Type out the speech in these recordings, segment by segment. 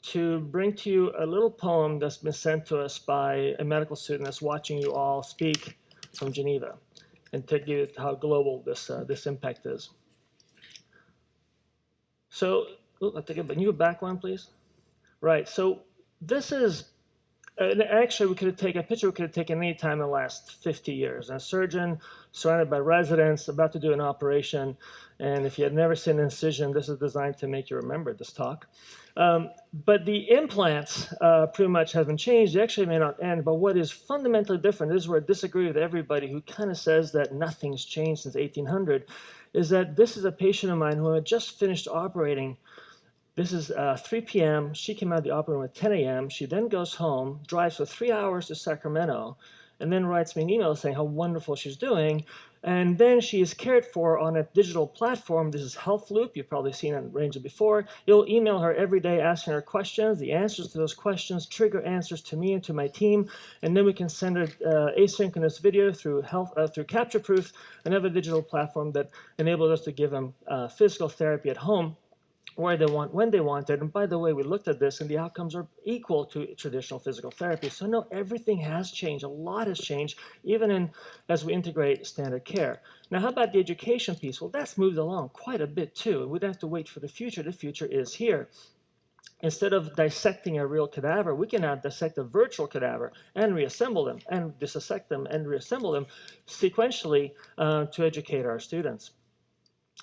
to bring to you a little poem that's been sent to us by a medical student that's watching you all speak from Geneva, and to give you how global this impact is. So, can you go back one, please? Right, so this is, actually we could have taken a picture, we could have taken any time in the last 50 years. And a surgeon surrounded by residents about to do an operation, and if you had never seen an incision, this is designed to make you remember this talk. But the implants pretty much haven't changed. They actually may not end, but what is fundamentally different, this is where I disagree with everybody who kind of says that nothing's changed since 1800, is that this is a patient of mine who had just finished operating. This is 3 p.m. She came out of the operating room at 10 a.m. She then goes home, drives for 3 hours to Sacramento, and then writes me an email saying how wonderful she's doing. And then she is cared for on a digital platform. This is Health Loop. You've probably seen it arranged before. You'll email her every day asking her questions. The answers to those questions trigger answers to me and to my team. And then we can send her asynchronous video through Capture Proof, another digital platform that enables us to give them physical therapy at home, where they want, when they want it. And by the way, we looked at this and the outcomes are equal to traditional physical therapy. So no, everything has changed. A lot has changed, even as we integrate standard care. Now, how about the education piece? Well, that's moved along quite a bit too. We don't have to wait for the future. The future is here. Instead of dissecting a real cadaver, we can now dissect a virtual cadaver and reassemble them, and dissect them and reassemble them sequentially to educate our students.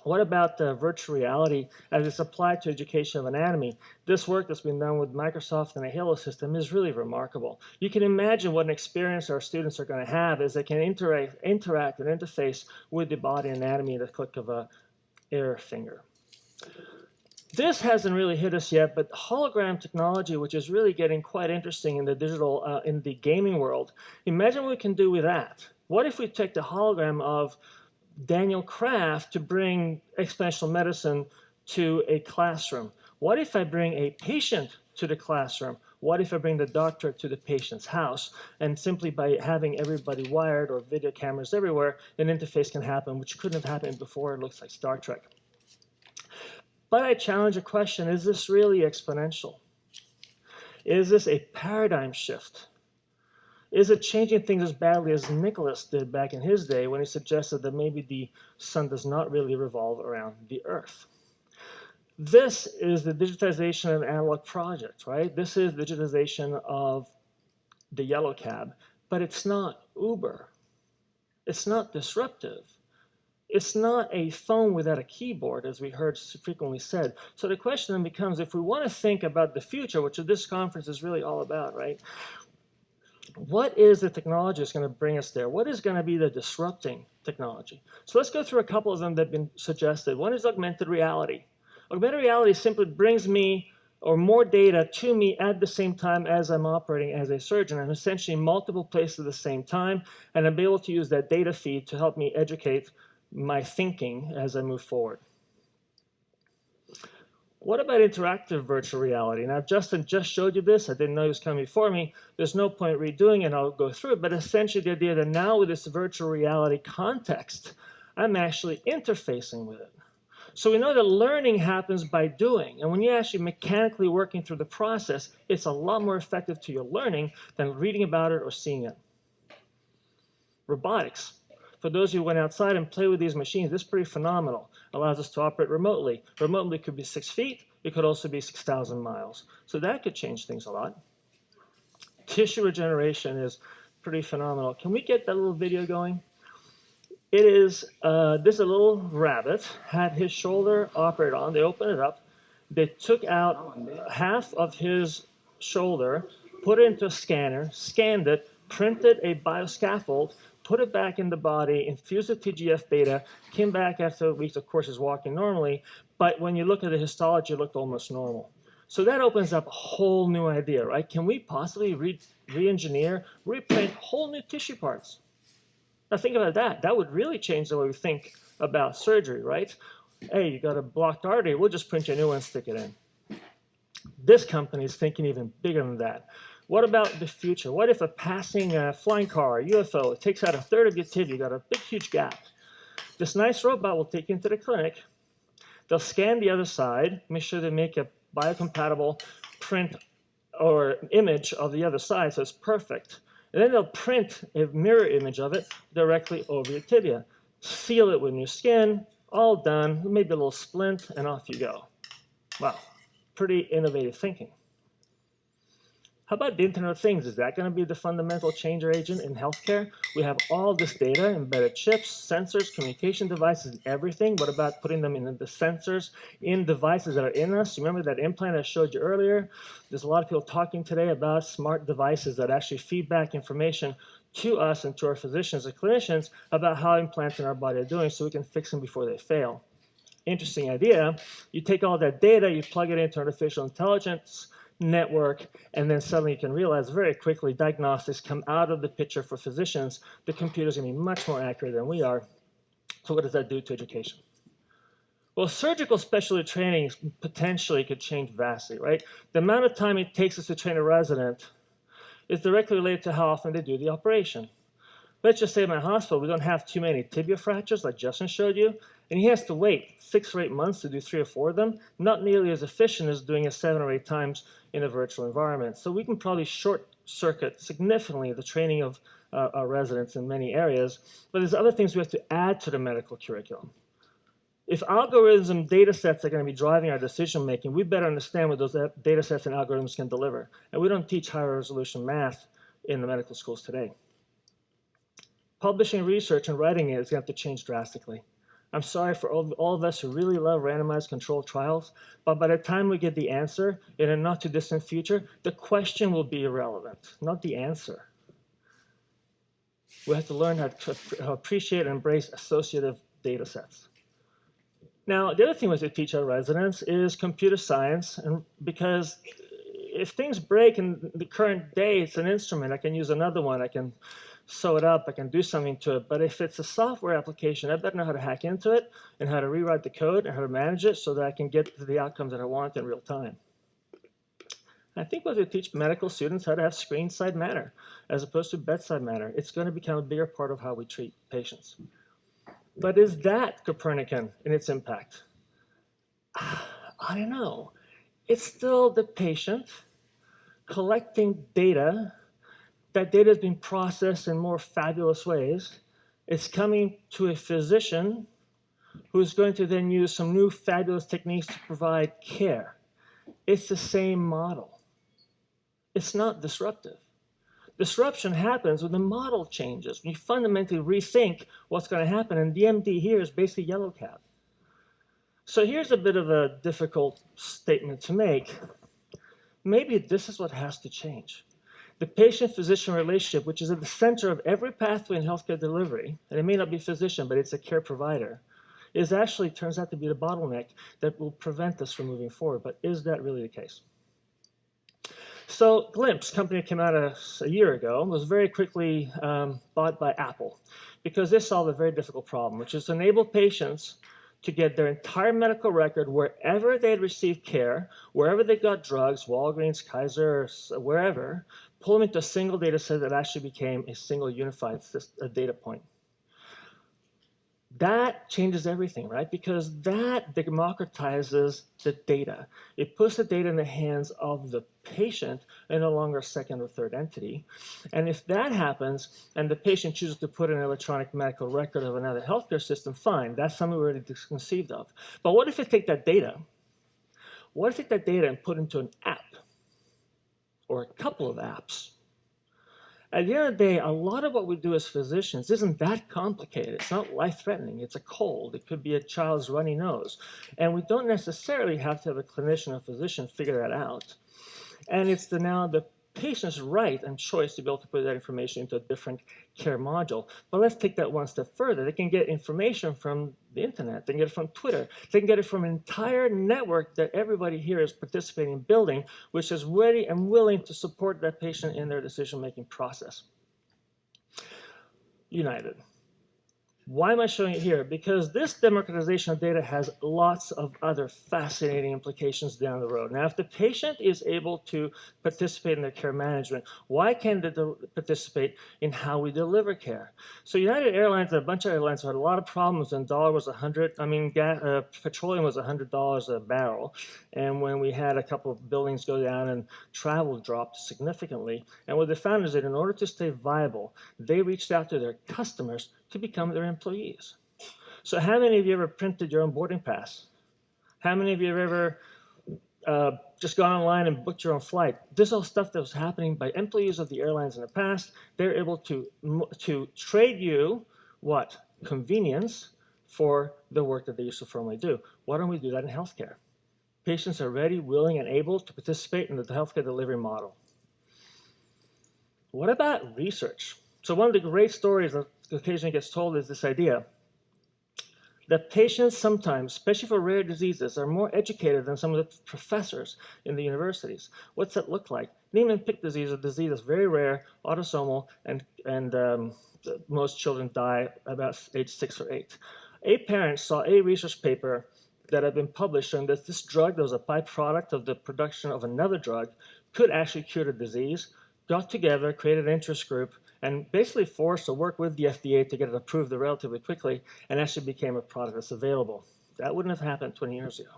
What about virtual reality as it's applied to education of anatomy? This work that's been done with Microsoft and a Halo system is really remarkable. You can imagine what an experience our students are going to have as they can interact and interface with the body anatomy at the click of a finger. This hasn't really hit us yet, but hologram technology, which is really getting quite interesting in the digital, in the gaming world. Imagine what we can do with that. What if we take the hologram of Daniel Kraft to bring exponential medicine to a classroom? What if I bring a patient to the classroom? What if I bring the doctor to the patient's house? And simply by having everybody wired or video cameras everywhere, an interface can happen, which couldn't have happened before. It looks like Star Trek. But I challenge a question, is this really exponential? Is this a paradigm shift? Is it changing things as badly as Nicholas did back in his day when he suggested that maybe the sun does not really revolve around the earth? This is the digitization of analog projects, right? This is digitization of the yellow cab, but it's not Uber. It's not disruptive. It's not a phone without a keyboard, as we heard frequently said. So the question then becomes, if we want to think about the future, which this conference is really all about, right? What is the technology that's going to bring us there? What is going to be the disrupting technology? So let's go through a couple of them that have been suggested. One is augmented reality. Augmented reality simply brings me or more data to me at the same time as I'm operating as a surgeon. I'm essentially in multiple places at the same time, and I'm able to use that data feed to help me educate my thinking as I move forward. What about interactive virtual reality? Now, Justin just showed you this. I didn't know he was coming before me. There's no point redoing it. I'll go through it. But essentially, the idea that now with this virtual reality context, I'm actually interfacing with it. So we know that learning happens by doing. And when you're actually mechanically working through the process, it's a lot more effective to your learning than reading about it or seeing it. Robotics. For those of you who went outside and play with these machines, this is pretty phenomenal. Allows us to operate remotely. Remotely could be 6 feet. It could also be 6,000 miles. So that could change things a lot. Tissue regeneration is pretty phenomenal. Can we get that little video going? It is, this is a little rabbit, had his shoulder operated on. They opened it up. They took out half of his shoulder, put it into a scanner, scanned it, printed a bioscaffold, put it back in the body, infused the TGF-beta, came back after a week, of course, is walking normally, but when you look at the histology, it looked almost normal. So that opens up a whole new idea, right? Can we possibly re-engineer, reprint whole new tissue parts? Now think about that. That would really change the way we think about surgery, right? Hey, you got a blocked artery, we'll just print you a new one and stick it in. This company is thinking even bigger than that. What about the future? What if a passing flying car, UFO, takes out a third of your tibia, you got a big, huge gap? This nice robot will take you into the clinic. They'll scan the other side, make sure they make a biocompatible print or image of the other side, so it's perfect. And then they'll print a mirror image of it directly over your tibia. Seal it with new skin, all done, maybe a little splint, and off you go. Wow, pretty innovative thinking. How about the Internet of Things? Is that going to be the fundamental changer agent in healthcare? We have all this data, embedded chips, sensors, communication devices, everything. What about putting them in the sensors in devices that are in us? Remember that implant I showed you earlier? There's a lot of people talking today about smart devices that actually feed back information to us and to our physicians and clinicians about how implants in our body are doing so we can fix them before they fail. Interesting idea. You take all that data, you plug it into artificial intelligence network, and then suddenly you can realize very quickly diagnostics come out of the picture for physicians. The computer's going to be much more accurate than we are. So what does that do to education? Well, surgical specialty training potentially could change vastly, right? The amount of time it takes us to train a resident is directly related to how often they do the operation. Let's just say in my hospital, we don't have too many tibia fractures like Justin showed you, and he has to wait 6 or 8 months to do 3 or 4 of them, not nearly as efficient as doing it 7 or 8 times in a virtual environment. So we can probably short circuit significantly the training of our residents in many areas, but there's other things we have to add to the medical curriculum. If algorithms and data sets are going to be driving our decision making, we better understand what those data sets and algorithms can deliver. And we don't teach higher resolution math in the medical schools today. Publishing research and writing it is going to have to change drastically. I'm sorry for all of us who really love randomized controlled trials, but by the time we get the answer in a not too distant future, the question will be irrelevant, not the answer. We have to learn how to appreciate and embrace associative data sets. Now, the other thing we have to teach our residents is computer science, and because if things break in the current day, it's an instrument. I can use another one. I can sew it up. I can do something to it. But if it's a software application, I better know how to hack into it and how to rewrite the code and how to manage it so that I can get to the outcomes that I want in real time. I think we'll have to teach medical students how to have screen side manner as opposed to bedside manner. It's going to become a bigger part of how we treat patients. But is that Copernican in its impact? I don't know. It's still the patient collecting data. That data is being processed in more fabulous ways. It's coming to a physician who's going to then use some new fabulous techniques to provide care. It's the same model. It's not disruptive. Disruption happens when the model changes, when you fundamentally rethink what's going to happen, and DMD here is basically yellow cab. So here's a bit of a difficult statement to make. Maybe this is what has to change. The patient-physician relationship, which is at the center of every pathway in healthcare delivery, and it may not be physician, but it's a care provider, is actually turns out to be the bottleneck that will prevent us from moving forward. But is that really the case? So Glimpse, company that came out a year ago, was very quickly bought by Apple because they solved a very difficult problem, which is to enable patients to get their entire medical record wherever they had received care, wherever they got drugs, Walgreens, Kaiser, wherever, pull them into a single data set that actually became a single unified data point. That changes everything, right? Because that democratizes the data. It puts the data in the hands of the patient and no longer a second or third entity. And if that happens and the patient chooses to put an electronic medical record of another healthcare system, fine, that's something we already conceived of. But what if we take that data? What if we take that data and put it into an app or a couple of apps? At the end of the day, a lot of what we do as physicians isn't that complicated. It's not life-threatening. It's a cold. It could be a child's runny nose. And we don't necessarily have to have a clinician or physician figure that out. And it's now the patient's right and choice to be able to put that information into a different care module. But let's take that one step further. They can get information from the internet. They can get it from Twitter. They can get it from an entire network that everybody here is participating in building, which is ready and willing to support that patient in their decision-making process. United. Why am I showing it here? Because this democratization of data has lots of other fascinating implications down the road. Now, if the patient is able to participate in their care management, why can't they participate in how we deliver care? So United Airlines and a bunch of airlines had a lot of problems when dollar was 100. I mean, petroleum was $100 a barrel. And when we had a couple of buildings go down and travel dropped significantly. And what they found is that in order to stay viable, they reached out to their customers to become their employees. So how many of you ever printed your own boarding pass? How many of you have ever just gone online and booked your own flight? This is all stuff that was happening by employees of the airlines in the past. They're able to trade you what? Convenience for the work that they used to formerly do. Why don't we do that in healthcare? Patients are ready, willing, and able to participate in the healthcare delivery model. What about research? So one of the great stories that occasionally gets told is this idea that patients sometimes, especially for rare diseases, are more educated than some of the professors in the universities. What's that look like? Name and pick disease, a disease that's very rare, autosomal, and most children die about age 6 or 8. A parent saw a research paper that had been published showing that this drug that was a byproduct of the production of another drug could actually cure the disease, got together, created an interest group, and basically forced to work with the FDA to get it approved relatively quickly, and actually became a product that's available. That wouldn't have happened 20 years ago.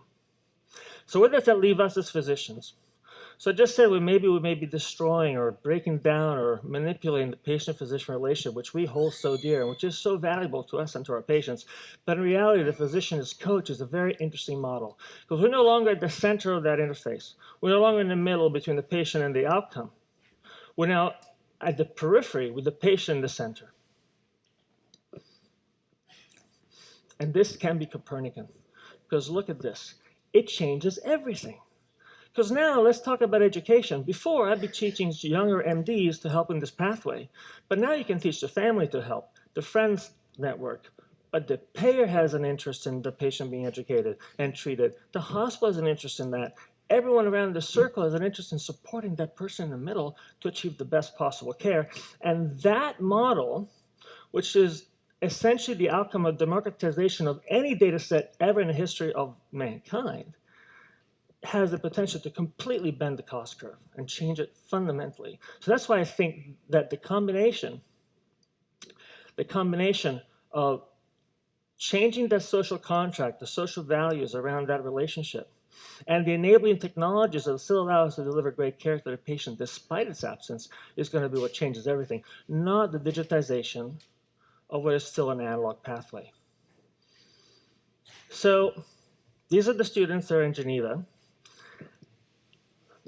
So where does that leave us as physicians? So I just said we may be destroying or breaking down or manipulating the patient-physician relationship, which we hold so dear and which is so valuable to us and to our patients. But in reality, the physician as coach is a very interesting model because we're no longer at the center of that interface. We're no longer in the middle between the patient and the outcome. We're now at the periphery with the patient in the center. And this can be Copernican, because look at this. It changes everything. Because now let's talk about education. Before, I'd be teaching younger MDs to help in this pathway. But now you can teach the family to help, the friends network. But the payer has an interest in the patient being educated and treated. The hospital has an interest in that. Everyone around the circle has an interest in supporting that person in the middle to achieve the best possible care. And that model, which is essentially the outcome of democratization of any data set ever in the history of mankind, has the potential to completely bend the cost curve and change it fundamentally. So that's why I think that the combination of changing the social contract, the social values around that relationship, and the enabling technologies that still allow us to deliver great care to the patient despite its absence is going to be what changes everything, not the digitization of what is still an analog pathway. So these are the students that are in Geneva,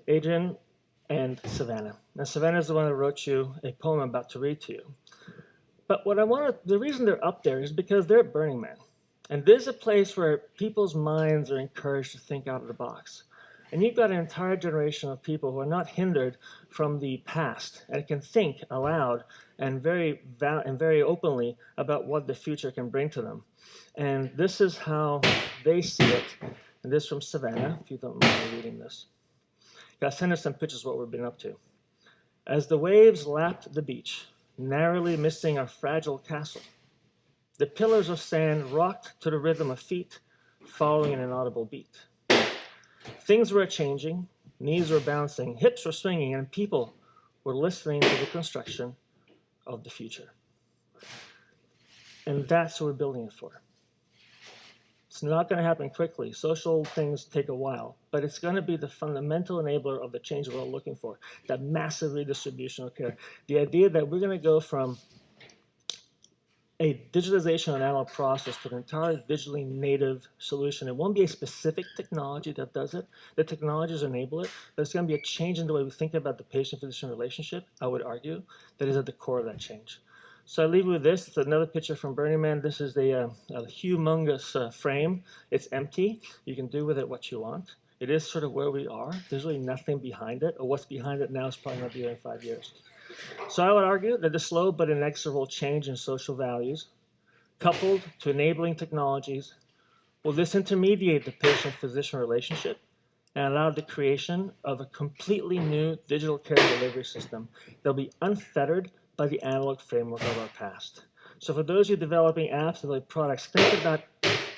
Adrian and Savannah. Now, Savannah is the one that wrote you a poem I'm about to read to you. But the reason they're up there is because they're at Burning Man. And this is a place where people's minds are encouraged to think out of the box. And you've got an entire generation of people who are not hindered from the past and can think aloud and very openly about what the future can bring to them. And this is how they see it. And this is from Savannah, if you don't mind reading this. I'll send us some pictures of what we've been up to. As the waves lapped the beach, narrowly missing our fragile castle, the pillars of sand rocked to the rhythm of feet, following an inaudible beat. Things were changing, knees were bouncing, hips were swinging, and people were listening to the construction of the future. And that's what we're building it for. It's not going to happen quickly. Social things take a while, but it's going to be the fundamental enabler of the change we're all looking for, that massive redistribution of care. The idea that we're going to go from a digitization of an analog process to an entirely digitally native solution. It won't be a specific technology that does it. The technologies enable it, but it's going to be a change in the way we think about the patient-physician relationship, I would argue, that is at the core of that change. So I leave you with this. It's another picture from Burning Man. This is a humongous frame. It's empty. You can do with it what you want. It is sort of where we are. There's really nothing behind it, or what's behind it now is probably not be there in 5 years. So I would argue that the slow but inexorable change in social values, coupled to enabling technologies, will disintermediate the patient-physician relationship and allow the creation of a completely new digital care delivery system that will be unfettered by the analog framework of our past. So for those of you developing apps and like products, think about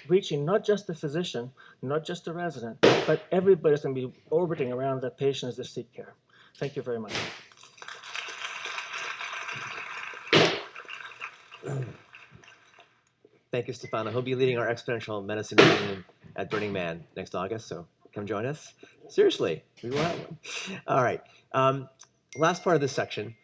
reaching not just the physician, not just the resident, but everybody's going to be orbiting around that patient as they seek care. Thank you very much. Thank you, Stefano. He'll be leading our exponential medicine meeting at Burning Man next August, so come join us. Seriously, we will have one. All right. Last part of this section